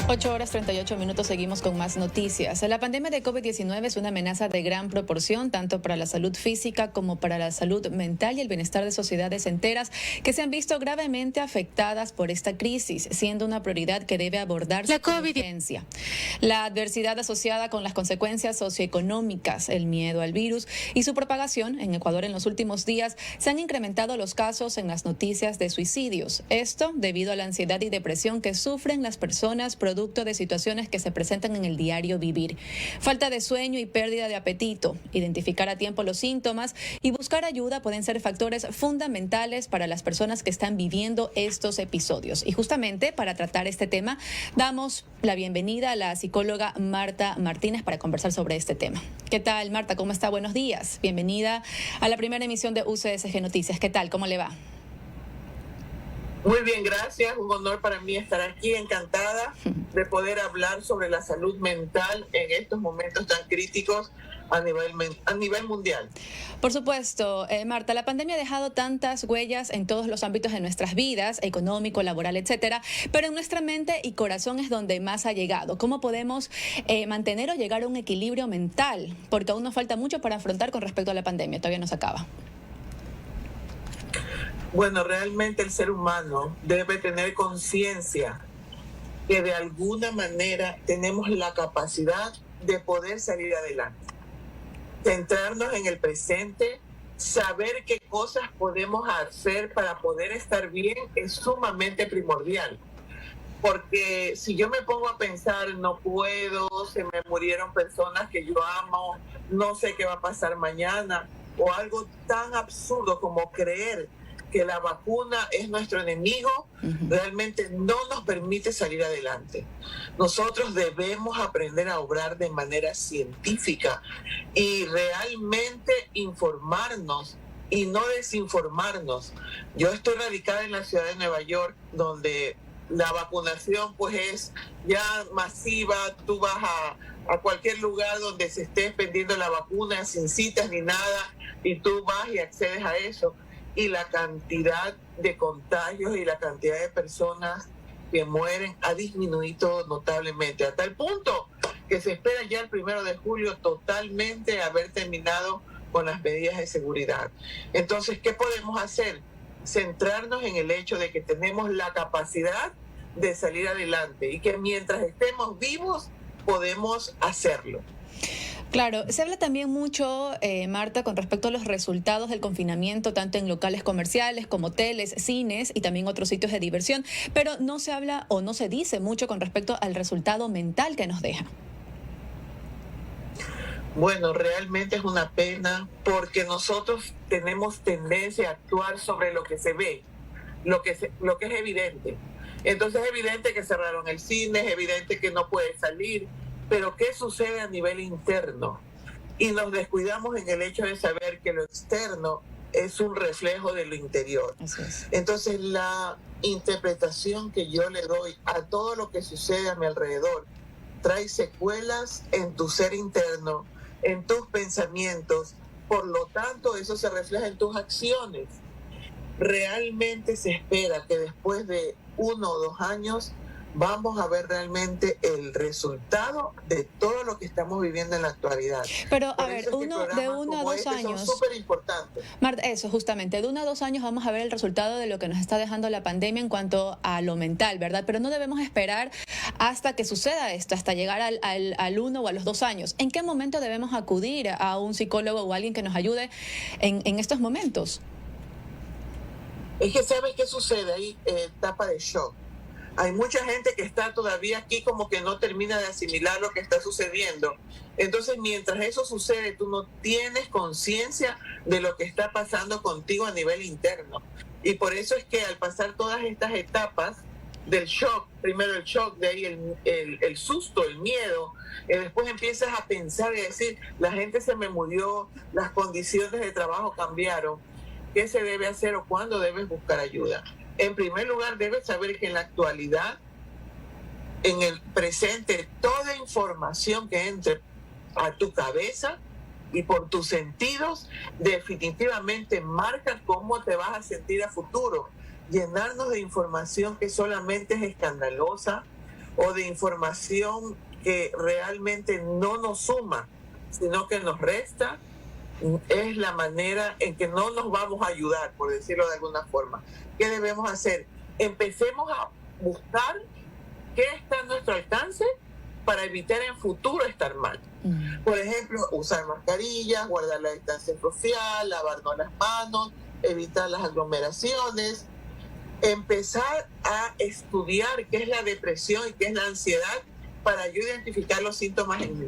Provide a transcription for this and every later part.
8:38, seguimos con más noticias. La pandemia de COVID-19 es una amenaza de gran proporción, tanto para la salud física como para la salud mental y el bienestar de sociedades enteras que se han visto gravemente afectadas por esta crisis, siendo una prioridad que debe abordarse con urgencia. La adversidad asociada con las consecuencias socioeconómicas, el miedo al virus y su propagación en Ecuador en los últimos días, se han incrementado los casos en las noticias de suicidios. Esto debido a la ansiedad y depresión que sufren las personas producto de situaciones que se presentan en el diario vivir. Falta de sueño y pérdida de apetito. Identificar a tiempo los síntomas y buscar ayuda pueden ser factores fundamentales para las personas que están viviendo estos episodios. Y justamente para tratar este tema, damos la bienvenida a la psicóloga Marta Martínez para conversar sobre este tema. ¿Qué tal, Marta? ¿Cómo está? Buenos días. Bienvenida a la primera emisión de UCSG Noticias. ¿Qué tal? ¿Cómo le va? Muy bien, gracias. Un honor para mí estar aquí, encantada de poder hablar sobre la salud mental en estos momentos tan críticos a nivel mundial. Por supuesto, Marta, la pandemia ha dejado tantas huellas en todos los ámbitos de nuestras vidas, económico, laboral, etcétera, pero en nuestra mente y corazón es donde más ha llegado. ¿Cómo podemos mantener o llegar a un equilibrio mental? Porque aún nos falta mucho para afrontar con respecto a la pandemia, todavía no se acaba. Bueno, realmente el ser humano debe tener conciencia que de alguna manera tenemos la capacidad de poder salir adelante. Centrarnos en el presente, saber qué cosas podemos hacer para poder estar bien es sumamente primordial. Porque si yo me pongo a pensar, no puedo, se me murieron personas que yo amo, no sé qué va a pasar mañana, o algo tan absurdo como creer que la vacuna es nuestro enemigo, realmente no nos permite salir adelante. Nosotros debemos aprender a obrar de manera científica y realmente informarnos y no desinformarnos. Yo estoy radicada en la ciudad de Nueva York, donde la vacunación pues es ya masiva. Tú vas a cualquier lugar donde se esté expendiendo la vacuna sin citas ni nada, y tú vas y accedes a eso. Y la cantidad de contagios y la cantidad de personas que mueren ha disminuido notablemente, a tal punto que se espera ya el 1 de julio totalmente haber terminado con las medidas de seguridad. Entonces, ¿qué podemos hacer? Centrarnos en el hecho de que tenemos la capacidad de salir adelante y que mientras estemos vivos podemos hacerlo. Claro, se habla también mucho, Marta, con respecto a los resultados del confinamiento, tanto en locales comerciales como hoteles, cines y también otros sitios de diversión, pero no se habla o no se dice mucho con respecto al resultado mental que nos deja. Bueno, realmente es una pena porque nosotros tenemos tendencia a actuar sobre lo que se ve, lo que es evidente. Entonces es evidente que cerraron el cine, es evidente que no puede salir. Pero ¿qué sucede a nivel interno? Y nos descuidamos en el hecho de saber que lo externo es un reflejo de lo interior. Entonces la interpretación que yo le doy a todo lo que sucede a mi alrededor trae secuelas en tu ser interno, en tus pensamientos. Por lo tanto, eso se refleja en tus acciones. Realmente se espera que después de 1 o 2 años vamos a ver realmente el resultado de todo lo que estamos viviendo en la actualidad. Pero, a ver, de 1 a 2 años... son súper importantes. Marta, eso, justamente, de 1 a 2 años vamos a ver el resultado de lo que nos está dejando la pandemia en cuanto a lo mental, ¿verdad? Pero no debemos esperar hasta que suceda esto, hasta llegar al 1 o a los 2 años. ¿En qué momento debemos acudir a un psicólogo o alguien que nos ayude en estos momentos? Es que, ¿sabes qué sucede ahí? Etapa de shock. Hay mucha gente que está todavía aquí como que no termina de asimilar lo que está sucediendo. Entonces, mientras eso sucede, tú no tienes conciencia de lo que está pasando contigo a nivel interno. Y por eso es que al pasar todas estas etapas del shock, primero el shock, de ahí el susto, el miedo, después empiezas a pensar y a decir, la gente se me murió, las condiciones de trabajo cambiaron, ¿qué se debe hacer o cuándo debes buscar ayuda? En primer lugar, debes saber que en la actualidad, en el presente, toda información que entre a tu cabeza y por tus sentidos definitivamente marca cómo te vas a sentir a futuro. Llenarnos de información que solamente es escandalosa o de información que realmente no nos suma, sino que nos resta, es la manera en que no nos vamos a ayudar, por decirlo de alguna forma. ¿Qué debemos hacer? Empecemos a buscar qué está a nuestro alcance para evitar en futuro estar mal. Por ejemplo, usar mascarillas, guardar la distancia social, lavarnos las manos, evitar las aglomeraciones, empezar a estudiar qué es la depresión y qué es la ansiedad para yo identificar los síntomas en mí.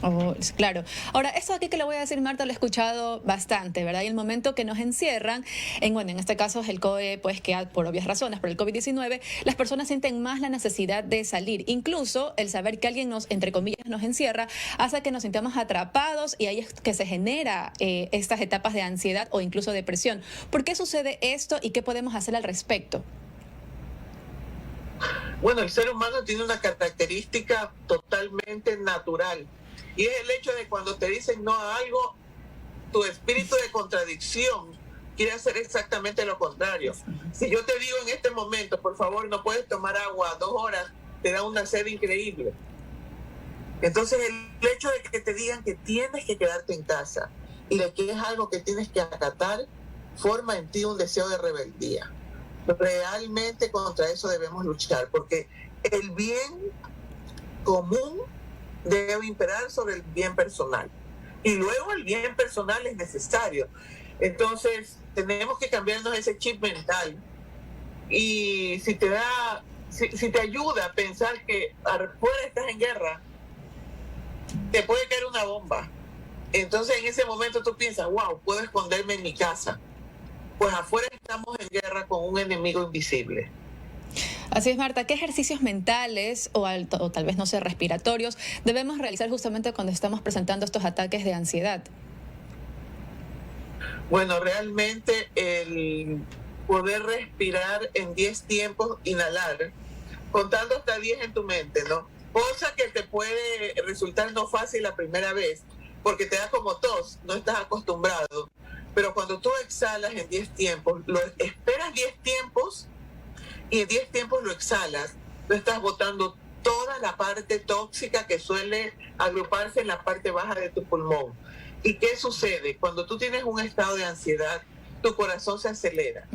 Oh, claro. Ahora, esto aquí que le voy a decir, Marta, lo he escuchado bastante, ¿verdad? Y el momento que nos encierran, en este caso es el COE, pues que por obvias razones, por el COVID-19, las personas sienten más la necesidad de salir. Incluso el saber que alguien nos, entre comillas, nos encierra, hace que nos sintamos atrapados y ahí es que se genera estas etapas de ansiedad o incluso depresión. ¿Por qué sucede esto y qué podemos hacer al respecto? Bueno, el ser humano tiene una característica totalmente natural y es el hecho de cuando te dicen no a algo, tu espíritu de contradicción quiere hacer exactamente lo contrario. Si yo te digo en este momento, por favor, no puedes tomar agua 2 horas, te da una sed increíble. Entonces el hecho de que te digan que tienes que quedarte en casa y de que es algo que tienes que acatar, forma en ti un deseo de rebeldía. Realmente contra eso debemos luchar, porque el bien común debe imperar sobre el bien personal. Y luego el bien personal es necesario. Entonces, tenemos que cambiarnos ese chip mental. Y si te ayuda a pensar que afuera estás en guerra, te puede caer una bomba. Entonces, en ese momento tú piensas, wow, puedo esconderme en mi casa. Pues afuera estamos en guerra con un enemigo invisible. Así es, Marta. ¿Qué ejercicios mentales o tal vez, no sé, respiratorios debemos realizar justamente cuando estamos presentando estos ataques de ansiedad? Bueno, realmente el poder respirar en 10 tiempos, inhalar, contando hasta 10 en tu mente, ¿no? Cosa que te puede resultar no fácil la primera vez, porque te da como tos, no estás acostumbrado. Pero cuando tú exhalas en 10 tiempos, lo esperas 10 tiempos y en 10 tiempos lo exhalas, tú estás botando toda la parte tóxica que suele agruparse en la parte baja de tu pulmón. ¿Y qué sucede? Cuando tú tienes un estado de ansiedad, tu corazón se acelera.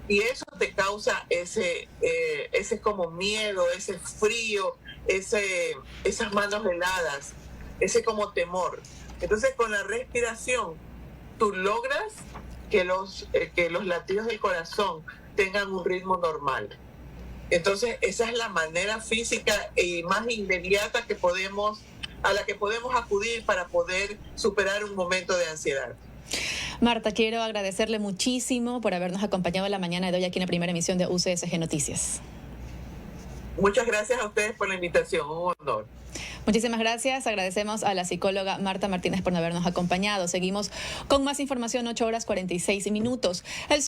Y eso te causa ese como miedo, ese frío, esas manos heladas, ese como temor. Entonces con la respiración, tú logras que los latidos del corazón tengan un ritmo normal. Entonces, esa es la manera física y más inmediata a la que podemos acudir para poder superar un momento de ansiedad. Marta, quiero agradecerle muchísimo por habernos acompañado en la mañana de hoy aquí en la primera emisión de UCSG Noticias. Muchas gracias a ustedes por la invitación, un honor. Muchísimas gracias. Agradecemos a la psicóloga Marta Martínez por habernos acompañado. Seguimos con más información, 8 horas 46 minutos.